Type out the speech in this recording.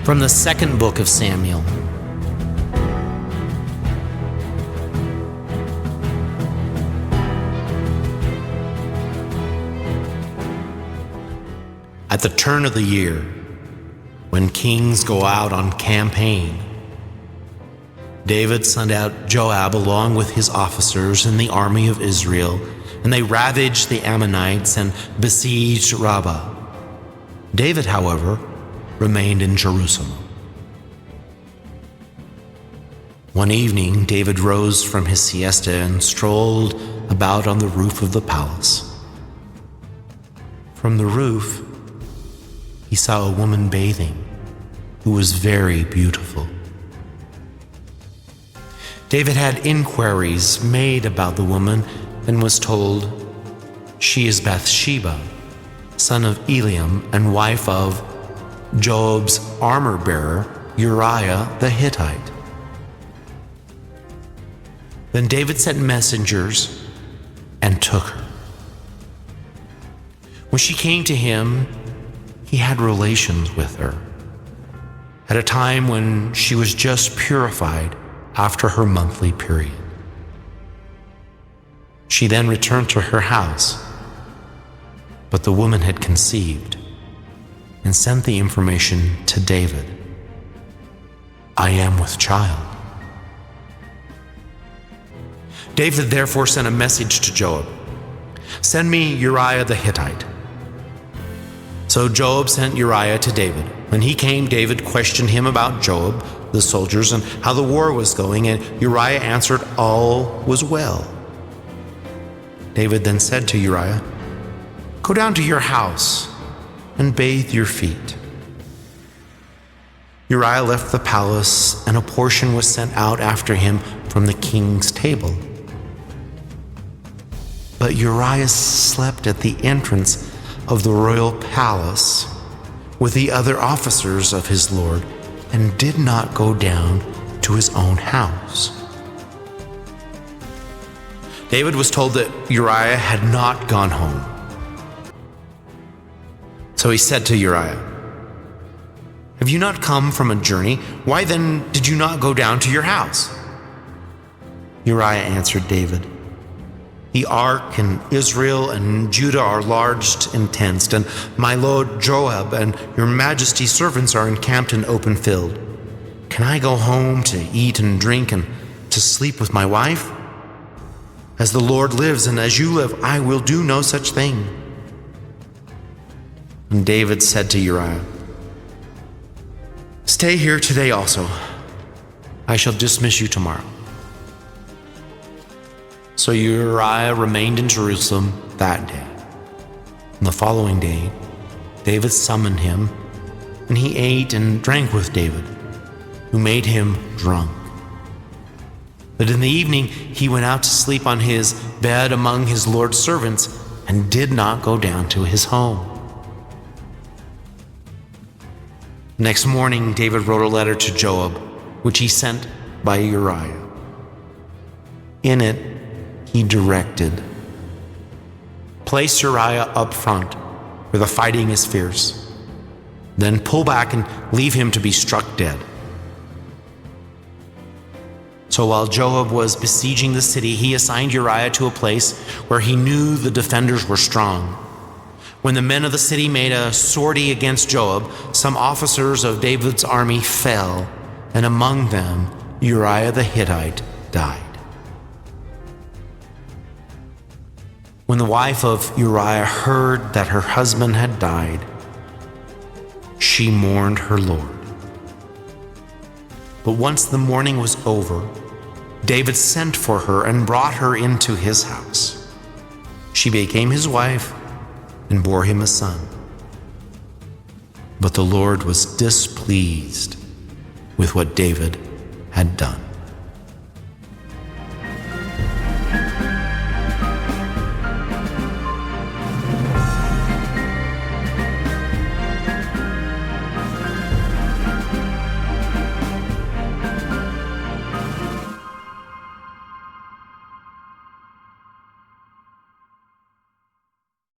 From the second book of Samuel. At the turn of the year, when kings go out on campaign, David sent out Joab along with his officers in the army of Israel, and they ravaged the Ammonites and besieged Rabbah. David, however, remained in Jerusalem. One evening, David rose from his siesta and strolled about on the roof of the palace. From the roof, he saw a woman bathing who was very beautiful. David had inquiries made about the woman and was told, "She is Bathsheba, son of Eliam and wife of Joab's armor-bearer Uriah the Hittite." Then David sent messengers and took her. When she came to him, he had relations with her at a time when she was just purified after her monthly period. She then returned to her house, but the woman had conceived and sent the information to David, "I am with child." David therefore sent a message to Joab, "Send me Uriah the Hittite." So Joab sent Uriah to David. When he came, David questioned him about Joab, the soldiers, and how the war was going, and Uriah answered all was well. David then said to Uriah, "Go down to your house and bathe your feet." Uriah left the palace, and a portion was sent out after him from the king's table. But Uriah slept at the entrance of the royal palace with the other officers of his lord, and did not go down to his own house. David was told that Uriah had not gone home. So he said to Uriah, "Have you not come from a journey? Why then did you not go down to your house?" Uriah answered David, "The ark and Israel and Judah are lodged in tents, and my lord Joab and your majesty's servants are encamped in open field. Can I go home to eat and drink and to sleep with my wife? As the Lord lives and as you live, I will do no such thing." And David said to Uriah, "Stay here today also. I shall dismiss you tomorrow." So Uriah remained in Jerusalem that day. And the following day, David summoned him, and he ate and drank with David, who made him drunk. But in the evening, he went out to sleep on his bed among his lord's servants and did not go down to his home. Next morning, David wrote a letter to Joab, which he sent by Uriah. In it, he directed, "Place Uriah up front, where the fighting is fierce. Then pull back and leave him to be struck dead." So while Joab was besieging the city, he assigned Uriah to a place where he knew the defenders were strong. When the men of the city made a sortie against Joab, some officers of David's army fell, and among them Uriah the Hittite died. When the wife of Uriah heard that her husband had died, she mourned her lord. But once the mourning was over, David sent for her and brought her into his house. She became his wife and bore him a son. But the Lord was displeased with what David had done.